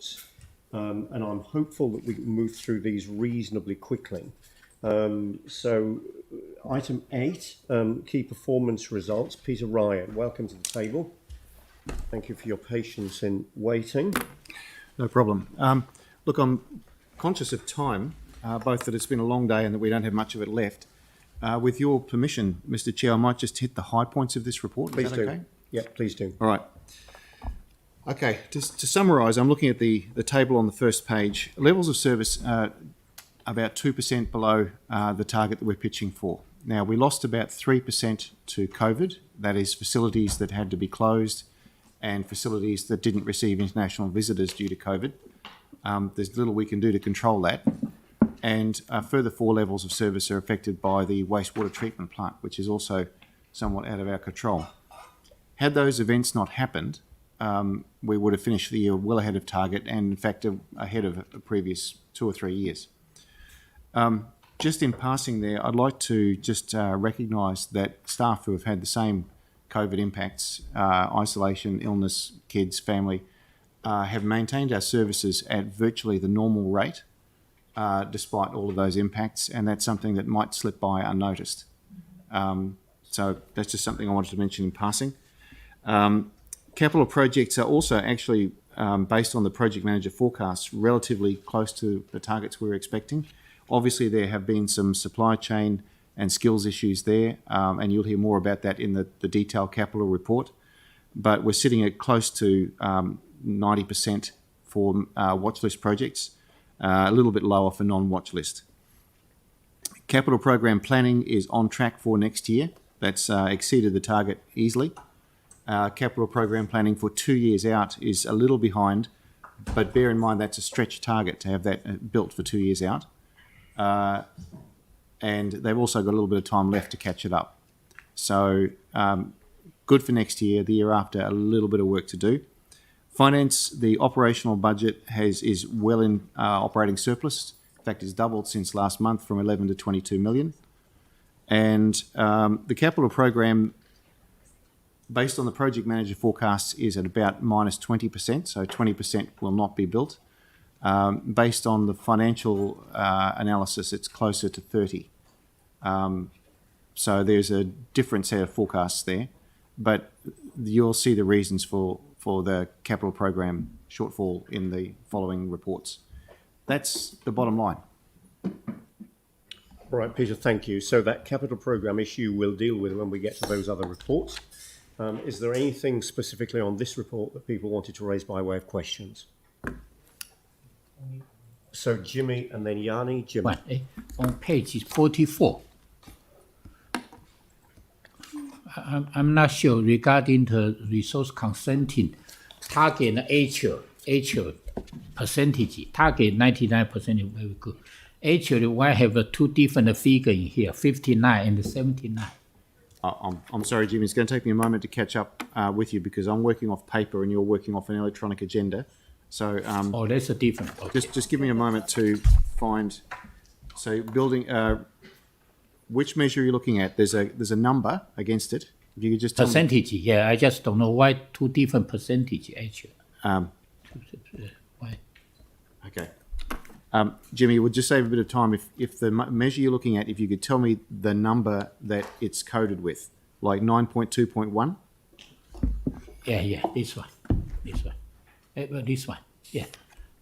reports, and I'm hopeful that we can move through these reasonably quickly. So item 8, key performance results. Peter Ryan, welcome to the table. Thank you for your patience in waiting. No problem. Look, I'm conscious of time, both that it's been a long day and that we don't have much of it left. With your permission, Mr. Chair, I might just hit the high points of this report. Please Is that do. okay? Yeah, please do. All right. Okay, just to summarise, I'm looking at the table on the first page. Levels of service are about 2% below the target that we're pitching for. Now, we lost about 3% to COVID, that is facilities that had to be closed and facilities that didn't receive international visitors due to COVID. There's little we can do to control that. And further 4 levels of service are affected by the wastewater treatment plant, which is also somewhat out of our control. Had those events not happened, we would have finished the year well ahead of target and, in fact, ahead of the previous 2 or 3 years. Just in passing there, I'd like to just recognise that staff who have had the same COVID impacts, isolation, illness, kids, family, have maintained our services at virtually the normal rate, despite all of those impacts, and that's something that might slip by unnoticed. So that's just something I wanted to mention in passing. Capital projects are also actually, based on the project manager forecasts, relatively close to the targets we were expecting. Obviously, there have been some supply chain and skills issues there, and you'll hear more about that in the detailed capital report. But we're sitting at close to 90% for watch list projects, a little bit lower for non-watch list. Capital program planning is on track for next year. That's exceeded the target easily. Capital program planning for 2 years out is a little behind, but bear in mind that's a stretch target to have that built for 2 years out. And they've also got a little bit of time left to catch it up. So good for next year. The year after, a little bit of work to do. Finance, the operational budget is well in operating surplus. In fact, it's doubled since last month from 11 to 22 million. And the capital program, based on the project manager forecasts, is at about minus 20%, so 20% will not be built. Based on the financial analysis, it's closer to 30. So there's a different set of forecasts there, but you'll see the reasons for the capital program shortfall in the following reports. That's the bottom line. All right, Peter, thank you. So that capital program issue we'll deal with when we get to those other reports. Is there anything specifically on this report that people wanted to raise by way of questions? So Jimmy and then Yanni. Jimmy. On page 44, I'm not sure regarding the resource consenting target and actual percentage. Target 99% is very good. Actually, why have 2 different figures in here, 59 and 79? I'm sorry, Jimmy. It's going to take me a moment to catch up with you because I'm working off paper and you're working off an electronic agenda. So that's a different. Okay. Just give me a moment to find. So building. Which measure are you looking at? There's a number against it. If you could just tell percentage. me. Yeah, I just don't know why 2 different percentage actually. Why? Okay. Jimmy, we'll just save a bit of time. If the measure you're looking at, if you could tell me the number that it's coded with, like 9.2.1? Yeah, this one. This one, yeah.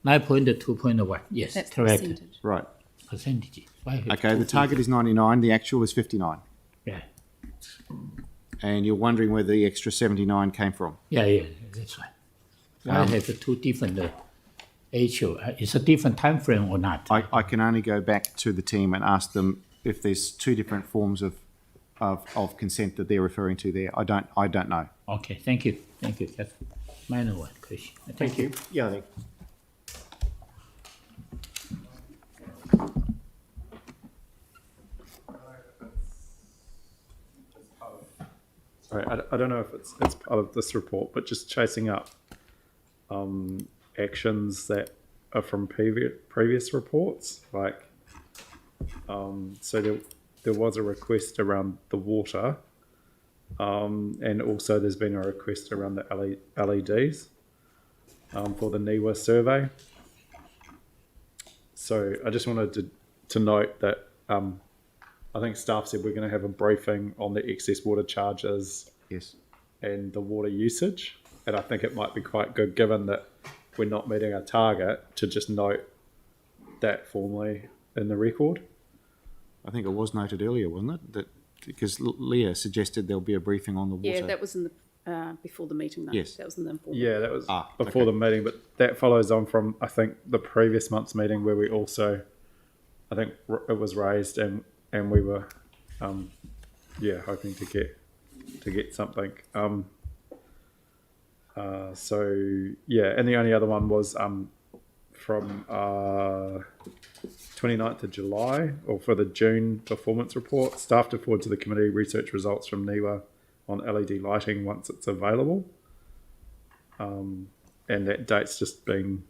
9.2.1, yes, That's correct. percentage. Right. Percentage. Okay, the target is 99, the actual is 59. Yeah. And you're wondering where the extra 79 came from? Yeah, that's right. I have 2 different actual. It's a different time frame or not? I can only go back to the team and ask them if there's 2 different forms of consent that they're referring to there. I don't know. Okay, thank you. That's minor one question. Thank you. Yanni. Sorry, I don't know if it's part of this report, but just chasing up actions that are from previous reports. Like, so there was a request around the water, and also there's been a request around the LEDs. for the NIWA survey. So I just wanted to note that I think staff said we're going to have a briefing on the excess water charges Yes. and the water usage. And I think it might be quite good, given that we're not meeting our target, to just note that formally in the record. I think it was noted earlier, wasn't it? That because Leah suggested there'll be a briefing on the water. Yeah, that was in the before the meeting, though. Yes. That was in the informal. Yeah, that was before okay. the meeting, but that follows on from, I think, the previous month's meeting where we also, I think it was raised and we were, hoping to get something. And the only other one was from 29th of July, or for the June performance report, staff to forward to the committee research results from NIWA on LED lighting once it's available. And that date's just been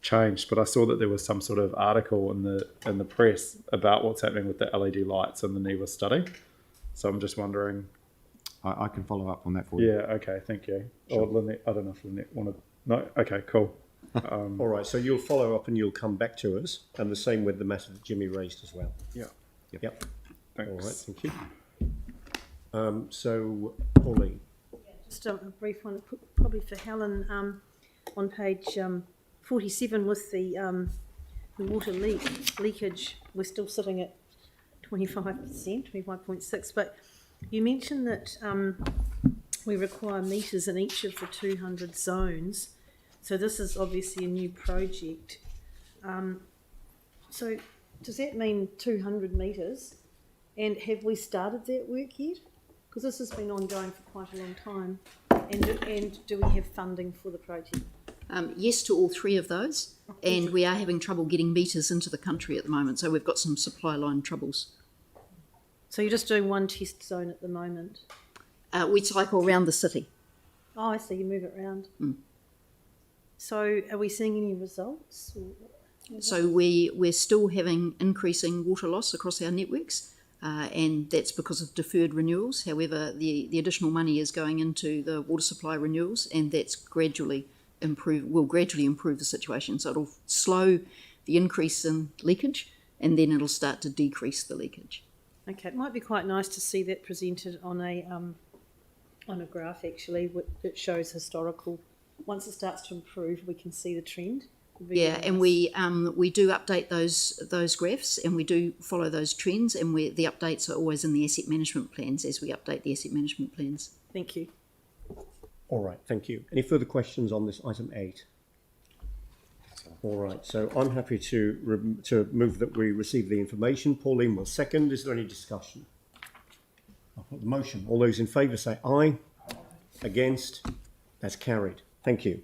changed, but I saw that there was some sort of article in the press about what's happening with the LED lights in the NIWA study. So I'm just wondering. I can follow up on that for you. Yeah, okay, thank you. Sure. Or Lynette, I don't know if Lynette wanted. No, okay, cool. All right, so you'll follow up and you'll come back to us, and the same with the matter that Jimmy raised as well. Yeah. Yep. Thanks. All right, thank you. So, Pauline. Just a brief one, probably for Helen, on page 47 with the water leakage. We're still sitting at 25%, 25.6%, but you mentioned that we require meters in each of the 200 zones. So this is obviously a new project. So does that mean 200 meters? And have we started that work yet? Because this has been ongoing for quite a long time. And do we have funding for the project? Yes to all three of those, and we are having trouble getting meters into the country at the moment, so we've got some supply line troubles. So you're just doing one test zone at the moment? We cycle around the city. Oh, I see, you move it around. Mm. So are we seeing any results? So we're still having increasing water loss across our networks, and that's because of deferred renewals. However, the additional money is going into the water supply renewals, and that's will gradually improve the situation. So it'll slow the increase in leakage, and then it'll start to decrease the leakage. Okay, it might be quite nice to see that presented on a graph actually that shows historical. Once it starts to improve, we can see the trend. Yeah, and we do update those graphs, and we do follow those trends, and the updates are always in the asset management plans as we update the asset management plans. Thank you. All right, thank you. Any further questions on this item 8? All right, so I'm happy to move that we receive the information. Pauline will second. Is there any discussion? I'll put the motion. All those in favour say aye. Against? That's carried. Thank you.